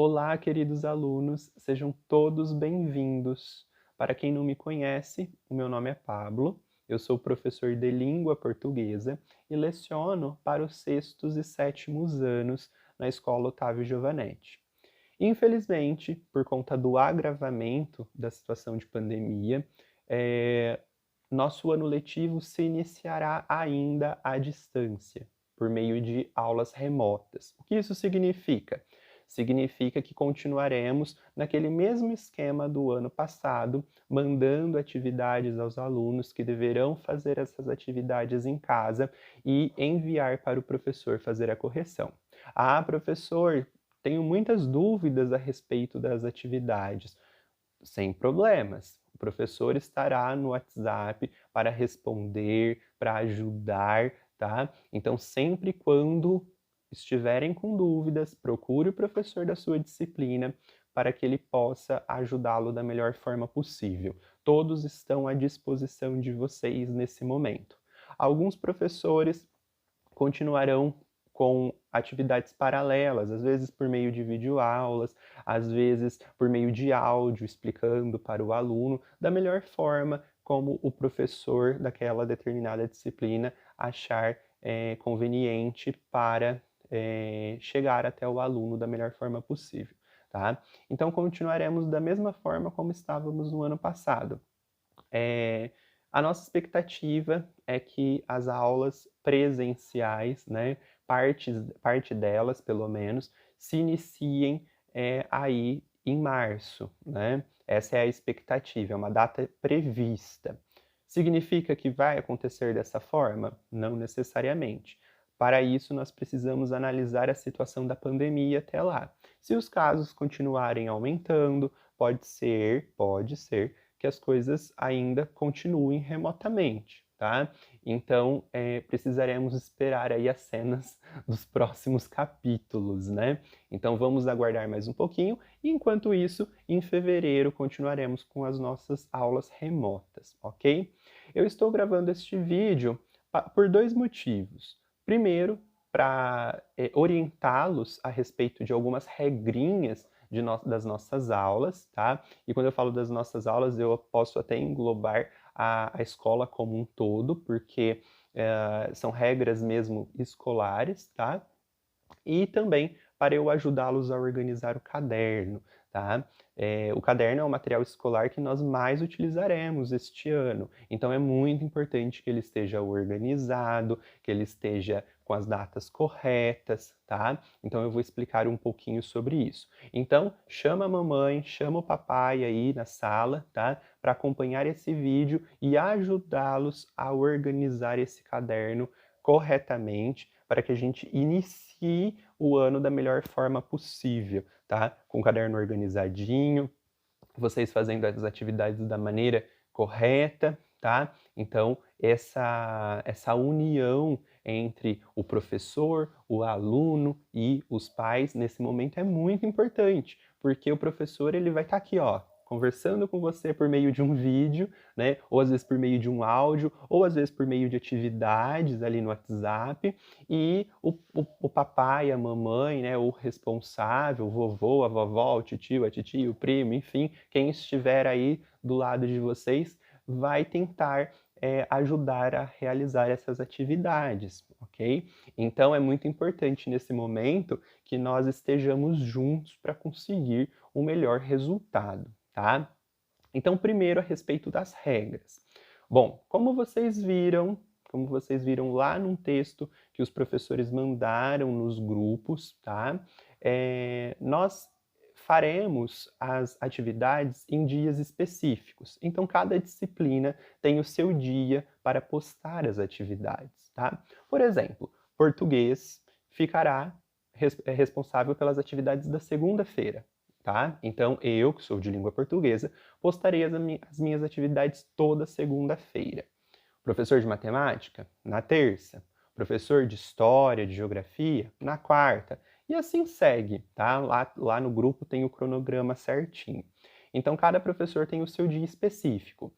Olá, queridos alunos, sejam todos bem-vindos. Para quem não me conhece, o meu nome é Pablo, eu sou professor de língua portuguesa e leciono para os sextos e sétimos anos na Escola Otávio Giovanetti. Infelizmente, por conta do agravamento da situação de pandemia, nosso ano letivo se iniciará ainda à distância, por meio de aulas remotas. O que isso significa? Significa que continuaremos naquele mesmo esquema do ano passado, mandando atividades aos alunos que deverão fazer essas atividades em casa e enviar para o professor fazer a correção. Ah, professor, tenho muitas dúvidas a respeito das atividades. Sem problemas. O professor estará no WhatsApp para responder, para ajudar, tá? Então, sempre quando estiverem com dúvidas, procure o professor da sua disciplina para que ele possa ajudá-lo da melhor forma possível. Todos estão à disposição de vocês nesse momento. Alguns professores continuarão com atividades paralelas, às vezes por meio de videoaulas, às vezes por meio de áudio, explicando para o aluno da melhor forma como o professor daquela determinada disciplina achar conveniente para chegar até o aluno da melhor forma possível, tá? Então continuaremos da mesma forma como estávamos no ano passado. A nossa expectativa é que as aulas presenciais, né, parte delas, pelo menos, se iniciem aí em março, né? Essa é a expectativa, é uma data prevista. Significa que vai acontecer dessa forma? Não necessariamente. Para isso, nós precisamos analisar a situação da pandemia até lá. Se os casos continuarem aumentando, pode ser que as coisas ainda continuem remotamente, tá? Então, precisaremos esperar aí as cenas dos próximos capítulos, né? Então, vamos aguardar mais um pouquinho e, enquanto isso, em fevereiro, continuaremos com as nossas aulas remotas, ok? Eu estou gravando este vídeo por dois motivos. Primeiro, para orientá-los a respeito de algumas regrinhas das nossas aulas, tá? E quando eu falo das nossas aulas, eu posso até englobar a escola como um todo, porque são regras mesmo escolares, tá? E também para eu ajudá-los a organizar o caderno, tá? O caderno é o material escolar que nós mais utilizaremos este ano, então é muito importante que ele esteja organizado, que ele esteja com as datas corretas, tá? Então eu vou explicar um pouquinho sobre isso. Então, chama a mamãe, chama o papai aí na sala, tá? Para acompanhar esse vídeo e ajudá-los a organizar esse caderno corretamente, para que a gente inicie o ano da melhor forma possível, tá? Com o caderno organizadinho, vocês fazendo as atividades da maneira correta, tá? Então, essa união entre o professor, o aluno e os pais nesse momento é muito importante, porque o professor ele vai estar aqui, ó, conversando com você por meio de um vídeo, né? Ou às vezes por meio de um áudio, ou às vezes por meio de atividades ali no WhatsApp, e o papai, a mamãe, né? O responsável, o vovô, a vovó, o tio, a titia, o primo, enfim, quem estiver aí do lado de vocês vai tentar ajudar a realizar essas atividades, ok? Então é muito importante nesse momento que nós estejamos juntos para conseguir o melhor resultado, tá? Então, primeiro a respeito das regras. Bom, como vocês viram lá num texto que os professores mandaram nos grupos, tá? Nós faremos as atividades em dias específicos. Então, cada disciplina tem o seu dia para postar as atividades, tá? Por exemplo, português ficará responsável pelas atividades da segunda-feira, tá? Então, eu, que sou de língua portuguesa, postarei as minhas atividades toda segunda-feira. Professor de matemática, na terça. Professor de história, de geografia, na quarta. E assim segue, tá? Lá no grupo tem o cronograma certinho. Então, cada professor tem o seu dia específico.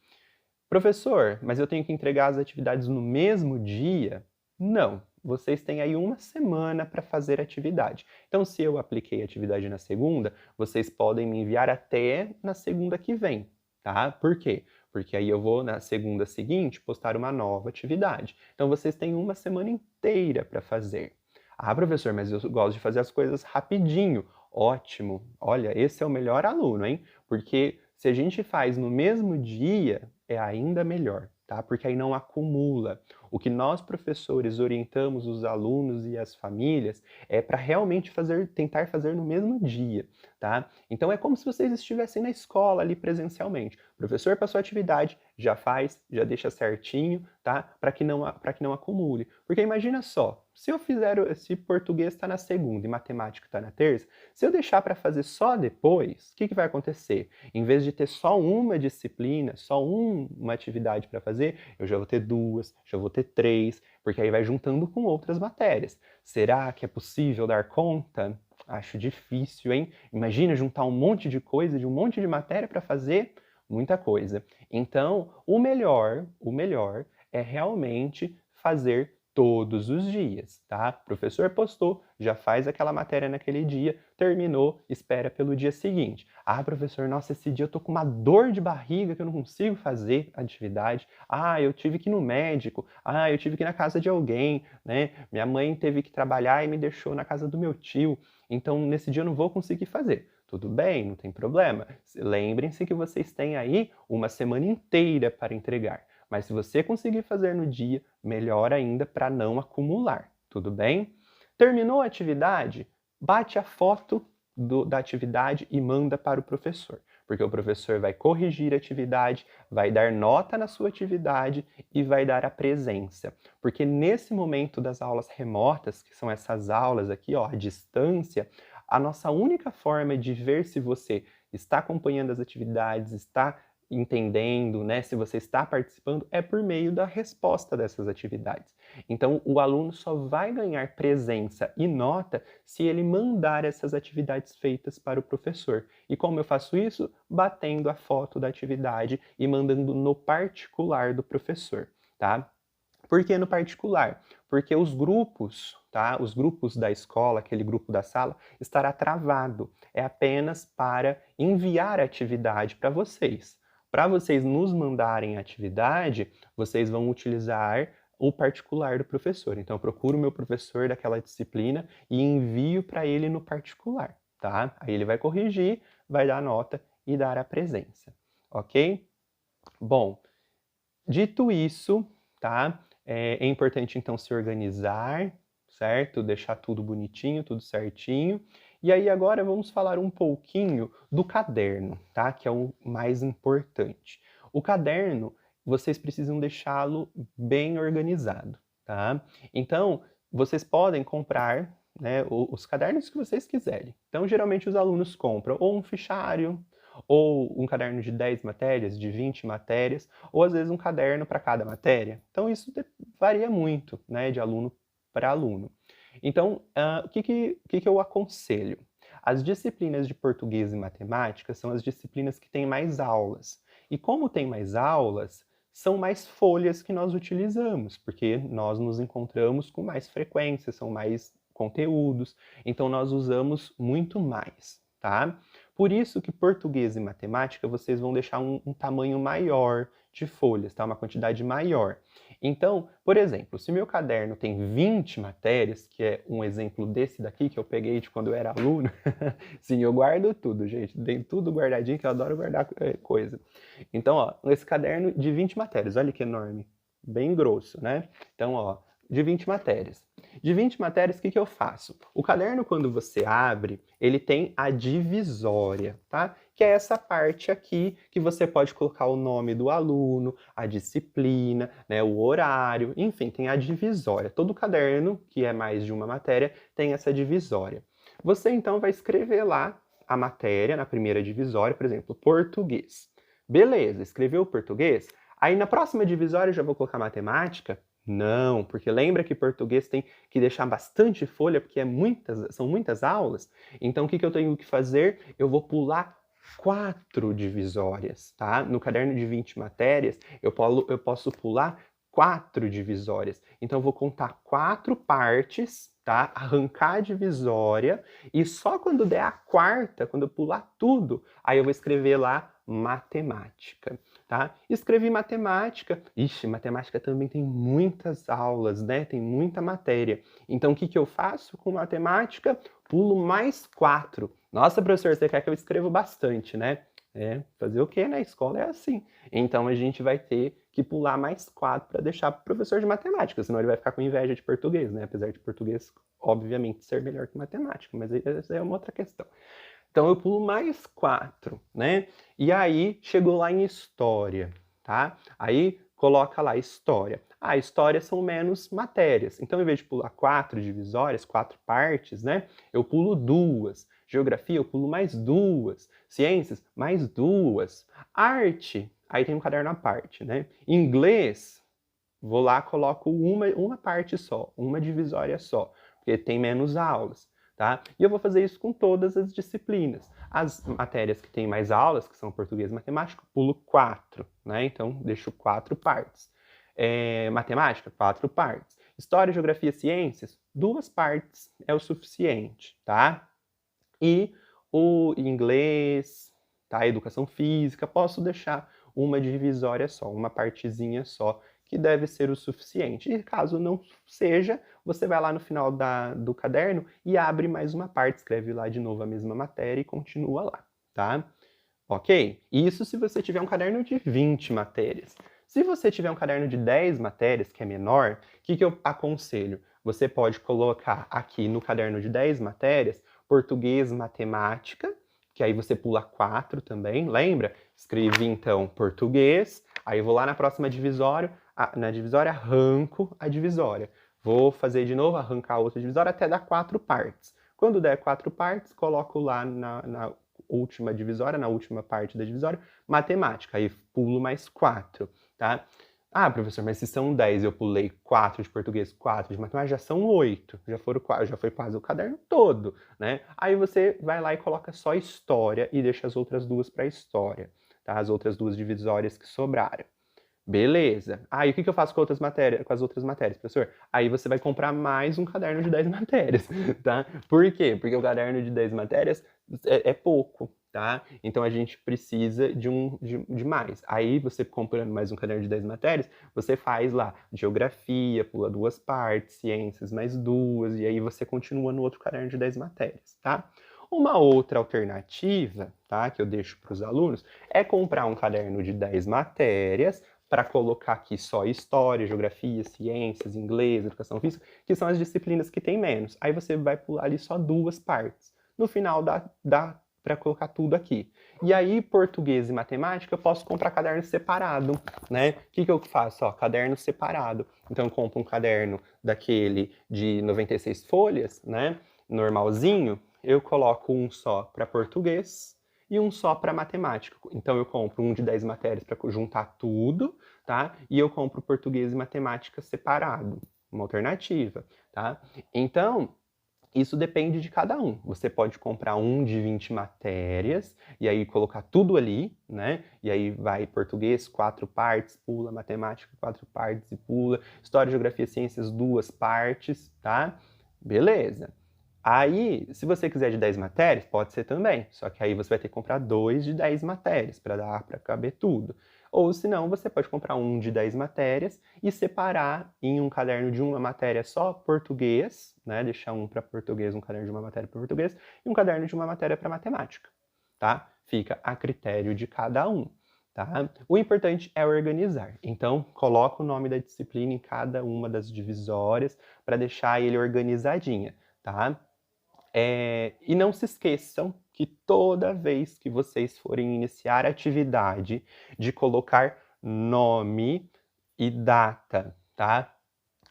Professor, mas eu tenho que entregar as atividades no mesmo dia? Não, vocês têm aí uma semana para fazer a atividade. Então, se eu apliquei a atividade na segunda, vocês podem me enviar até na segunda que vem, tá? Por quê? Porque aí eu vou, na segunda seguinte, postar uma nova atividade. Então, vocês têm uma semana inteira para fazer. Ah, professor, mas eu gosto de fazer as coisas rapidinho. Ótimo. Olha, esse é o melhor aluno, hein? Porque se a gente faz no mesmo dia, é ainda melhor, tá? Porque aí não acumula. O que nós, professores, orientamos os alunos e as famílias é para realmente tentar fazer no mesmo dia, tá? Então é como se vocês estivessem na escola ali presencialmente. O professor passou a atividade, já faz, já deixa certinho, tá? Para que não acumule. Porque imagina só, se português está na segunda e matemática está na terça, se eu deixar para fazer só depois, o que vai acontecer? Em vez de ter só uma disciplina, só uma atividade para fazer, eu já vou ter duas, já vou ter três, porque aí vai juntando com outras matérias. Será que é possível dar conta? Acho difícil, hein? Imagina juntar um monte de coisa, de um monte de matéria para fazer muita coisa. Então, o melhor é realmente fazer todos os dias, tá? Professor postou, já faz aquela matéria naquele dia, terminou, espera pelo dia seguinte. Ah, professor, nossa, esse dia eu tô com uma dor de barriga que eu não consigo fazer a atividade. Ah, eu tive que ir no médico. Ah, eu tive que ir na casa de alguém, né? Minha mãe teve que trabalhar e me deixou na casa do meu tio. Então, nesse dia eu não vou conseguir fazer. Tudo bem, não tem problema. Lembrem-se que vocês têm aí uma semana inteira para entregar. Mas se você conseguir fazer no dia, melhor ainda para não acumular, tudo bem? Terminou a atividade? Bate a foto da atividade e manda para o professor, porque o professor vai corrigir a atividade, vai dar nota na sua atividade e vai dar a presença. Porque nesse momento das aulas remotas, que são essas aulas aqui, ó, à distância, a nossa única forma de ver se você está acompanhando as atividades, está entendendo, né, se você está participando, é por meio da resposta dessas atividades. Então, o aluno só vai ganhar presença e nota se ele mandar essas atividades feitas para o professor. E como eu faço isso? Batendo a foto da atividade e mandando no particular do professor, tá? Por que no particular? Porque os grupos, tá? Os grupos da escola, aquele grupo da sala, estará travado. É apenas para enviar a atividade para vocês. Para vocês nos mandarem a atividade, vocês vão utilizar o particular do professor. Então, eu procuro o meu professor daquela disciplina e envio para ele no particular, tá? Aí ele vai corrigir, vai dar a nota e dar a presença, ok? Bom, dito isso, tá? É importante então se organizar, certo? Deixar tudo bonitinho, tudo certinho. E aí agora vamos falar um pouquinho do caderno, tá? Que é o mais importante. O caderno, vocês precisam deixá-lo bem organizado, tá? Então, vocês podem comprar, né, os cadernos que vocês quiserem. Então, geralmente os alunos compram ou um fichário, ou um caderno de 10 matérias, de 20 matérias, ou às vezes um caderno para cada matéria. Então isso varia muito, né, de aluno para aluno. Então, o que eu aconselho? As disciplinas de português e matemática são as disciplinas que têm mais aulas. E como tem mais aulas, são mais folhas que nós utilizamos, porque nós nos encontramos com mais frequência, são mais conteúdos, então nós usamos muito mais, tá? Por isso que português e matemática vocês vão deixar um tamanho maior de folhas, tá? Uma quantidade maior. Então, por exemplo, se meu caderno tem 20 matérias, que é um exemplo desse daqui que eu peguei de quando eu era aluno, sim, eu guardo tudo, gente, tem tudo guardadinho, que eu adoro guardar coisa. Então, ó, esse caderno de 20 matérias, olha que enorme, bem grosso, né? Então, ó, de 20 matérias. De 20 matérias, o que eu faço? O caderno, quando você abre, ele tem a divisória, tá? Que é essa parte aqui que você pode colocar o nome do aluno, a disciplina, né, o horário, enfim, tem a divisória. Todo caderno, que é mais de uma matéria, tem essa divisória. Você, então, vai escrever lá a matéria na primeira divisória, por exemplo, português. Beleza, escreveu português? Aí na próxima divisória eu já vou colocar matemática? Não, porque lembra que português tem que deixar bastante folha, porque são muitas aulas. Então, o que eu tenho que fazer? Eu vou pular 4 divisórias, tá? No caderno de 20 matérias, eu posso pular 4 divisórias. Então, eu vou contar 4 partes, tá? Arrancar a divisória e só quando der a quarta, quando eu pular tudo, aí eu vou escrever lá matemática, tá? Escrevi matemática. Ixi, matemática também tem muitas aulas, né? Tem muita matéria. Então, o que que eu faço com matemática? Pulo mais 4. Nossa, professor, você quer que eu escreva bastante, né? Fazer o quê? Na escola é assim. Então, a gente vai ter que pular mais 4 para deixar para o professor de matemática, senão ele vai ficar com inveja de português, né? Apesar de português, obviamente, ser melhor que matemática, mas essa é uma outra questão. Então, eu pulo mais 4, né? E aí, chegou lá em história, tá? Aí, coloca lá história. Ah, história são menos matérias. Então, em vez de pular 4 divisórias, 4 partes, né? Eu pulo 2. Geografia, eu pulo mais 2. Ciências, mais 2. Arte, aí tem um caderno à parte, né? Inglês, vou lá, coloco uma parte só, uma divisória só, porque tem menos aulas, tá? E eu vou fazer isso com todas as disciplinas. As matérias que têm mais aulas, que são português e matemática, pulo 4, né? Então, deixo 4 partes. Matemática, 4 partes. História, geografia, ciências, 2 partes é o suficiente, tá? E o inglês, tá? Educação física, posso deixar uma divisória só, uma partezinha só, que deve ser o suficiente. E caso não seja, você vai lá no final do caderno e abre mais uma parte, escreve lá de novo a mesma matéria e continua lá, tá? Ok? Isso se você tiver um caderno de 20 matérias. Se você tiver um caderno de 10 matérias, que é menor, o que eu aconselho? Você pode colocar aqui no caderno de 10 matérias, português, matemática, que aí você pula 4 também, lembra? Escrevi então português, aí eu vou lá na próxima divisória, na divisória arranco a divisória. Vou fazer de novo, arrancar outra divisória até dar 4 partes. Quando der 4 partes, coloco lá na última divisória, na última parte da divisória, matemática, aí pulo mais 4, tá? Ah, professor, mas se são 10, eu pulei 4 de português, 4 de matemática, já são 8, já foi quase o caderno todo, né? Aí você vai lá e coloca só história e deixa as outras duas para história, tá? As outras duas divisórias que sobraram. Beleza. Aí o que eu faço com as outras matérias, professor? Aí você vai comprar mais um caderno de 10 matérias, tá? Por quê? Porque o caderno de 10 matérias é pouco, tá? Então a gente precisa de mais. Aí você comprando mais um caderno de 10 matérias, você faz lá geografia, pula 2 partes, ciências mais 2, e aí você continua no outro caderno de 10 matérias, tá? Uma outra alternativa, tá, que eu deixo para os alunos, é comprar um caderno de 10 matérias, para colocar aqui só história, geografia, ciências, inglês, educação física, que são as disciplinas que tem menos. Aí você vai pular ali só 2 partes. No final dá para colocar tudo aqui. E aí, português e matemática, eu posso comprar caderno separado, né? O que eu faço? Ó, caderno separado. Então, eu compro um caderno daquele de 96 folhas, né? Normalzinho. Eu coloco um só para português e um só para matemática. Então, eu compro um de 10 matérias para juntar tudo, tá? E eu compro português e matemática separado, uma alternativa, tá? Então, isso depende de cada um. Você pode comprar um de 20 matérias e aí colocar tudo ali, né? E aí vai português, 4 partes, pula, matemática, 4 partes e pula, história, geografia, ciências, 2 partes, tá? Beleza. Aí, se você quiser de 10 matérias, pode ser também. Só que aí você vai ter que comprar 2 de 10 matérias para dar para caber tudo. Ou se não, você pode comprar um de 10 matérias e separar em um caderno de uma matéria só português, né? Deixar um para português, um caderno de uma matéria para português e um caderno de uma matéria para matemática, tá? Fica a critério de cada um, tá? O importante é organizar. Então, coloca o nome da disciplina em cada uma das divisórias para deixar ele organizadinha, tá? E não se esqueçam que toda vez que vocês forem iniciar a atividade, de colocar nome e data, tá?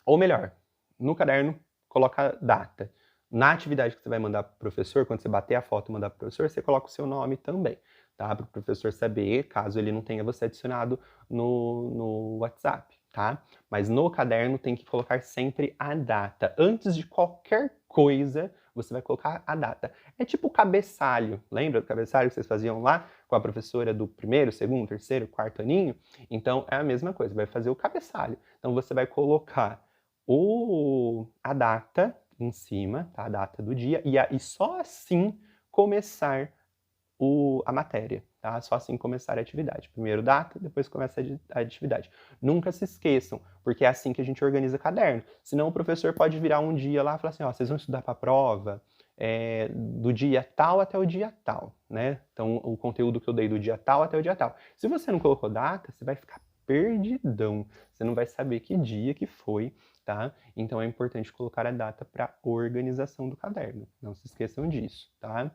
Ou melhor, no caderno, coloca data. Na atividade que você vai mandar para o professor, quando você bater a foto e mandar para o professor, você coloca o seu nome também, tá? Para o professor saber, caso ele não tenha você adicionado no WhatsApp, tá? Mas no caderno tem que colocar sempre a data. Antes de qualquer coisa, você vai colocar a data. É tipo o cabeçalho, lembra do cabeçalho que vocês faziam lá com a professora do primeiro, segundo, terceiro, quarto aninho? Então é a mesma coisa, vai fazer o cabeçalho. Então você vai colocar a data em cima, tá? A data do dia, e só assim começar a matéria, tá? Só assim começar a atividade. Primeiro data, depois começa a atividade. Nunca se esqueçam, porque é assim que a gente organiza caderno. Senão o professor pode virar um dia lá e falar assim, ó, vocês vão estudar para a prova do dia tal até o dia tal, né? Então, o conteúdo que eu dei do dia tal até o dia tal. Se você não colocou data, você vai ficar perdidão. Você não vai saber que dia que foi, tá? Então, é importante colocar a data para organização do caderno. Não se esqueçam disso, tá?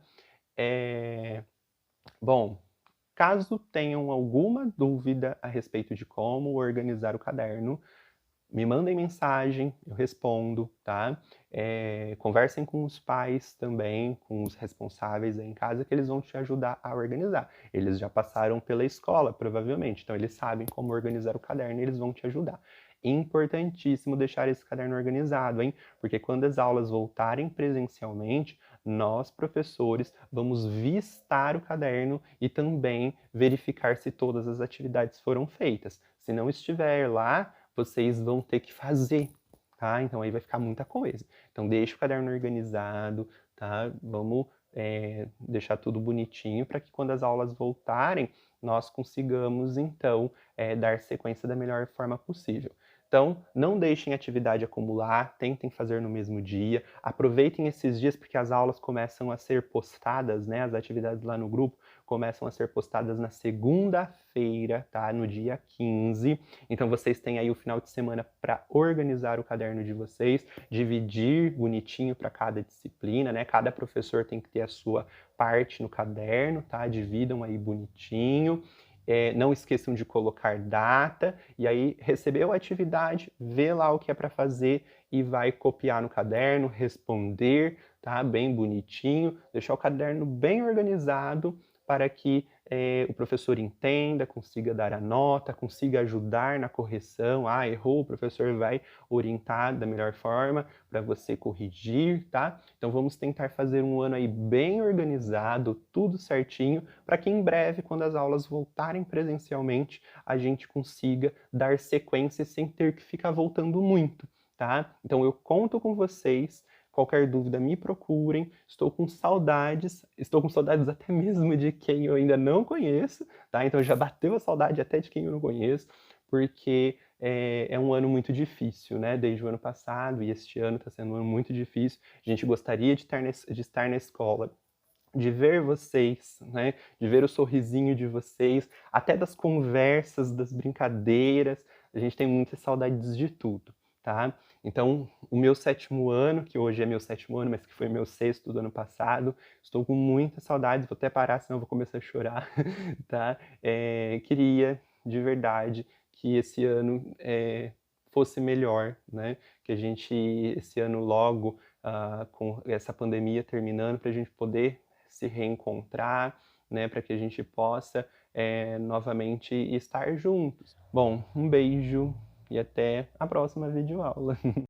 Bom, caso tenham alguma dúvida a respeito de como organizar o caderno, me mandem mensagem, eu respondo, tá? Conversem com os pais também, com os responsáveis aí em casa, que eles vão te ajudar a organizar. Eles já passaram pela escola, provavelmente, então eles sabem como organizar o caderno e eles vão te ajudar. Importantíssimo deixar esse caderno organizado, hein? Porque quando as aulas voltarem presencialmente, nós, professores, vamos vistar o caderno e também verificar se todas as atividades foram feitas. Se não estiver lá, vocês vão ter que fazer, tá? Então aí vai ficar muita coisa. Então deixa o caderno organizado, tá? Vamos deixar tudo bonitinho para que quando as aulas voltarem, nós consigamos então dar sequência da melhor forma possível. Então, não deixem a atividade acumular, tentem fazer no mesmo dia, aproveitem esses dias porque as aulas começam a ser postadas, né? As atividades lá no grupo começam a ser postadas na segunda-feira, tá? No dia 15. Então vocês têm aí o final de semana para organizar o caderno de vocês, dividir bonitinho para cada disciplina, né? Cada professor tem que ter a sua parte no caderno, tá? Dividam aí bonitinho. Não esqueçam de colocar data, e aí recebeu a atividade, vê lá o que é para fazer e vai copiar no caderno, responder, tá? Bem bonitinho, deixar o caderno bem organizado para que o professor entenda, consiga dar a nota, consiga ajudar na correção. Ah, errou, o professor vai orientar da melhor forma para você corrigir, tá? Então vamos tentar fazer um ano aí bem organizado, tudo certinho, para que em breve, quando as aulas voltarem presencialmente, a gente consiga dar sequência sem ter que ficar voltando muito, tá? Então eu conto com vocês. Qualquer dúvida, me procurem. Estou com saudades até mesmo de quem eu ainda não conheço, tá? Então já bateu a saudade até de quem eu não conheço, porque é um ano muito difícil, né? Desde o ano passado e este ano está sendo um ano muito difícil. A gente gostaria de estar na escola, de ver vocês, né? De ver o sorrisinho de vocês, até das conversas, das brincadeiras. A gente tem muitas saudades de tudo, tá? Então, o meu 7º ano, que hoje é meu 7º ano, mas que foi meu 6º do ano passado, estou com muitas saudades, vou até parar, senão eu vou começar a chorar, tá? Queria, de verdade, que esse ano fosse melhor, né? Que a gente, esse ano logo, com essa pandemia terminando, para a gente poder se reencontrar, né? Para que a gente possa novamente estar juntos. Bom, um beijo e até a próxima videoaula.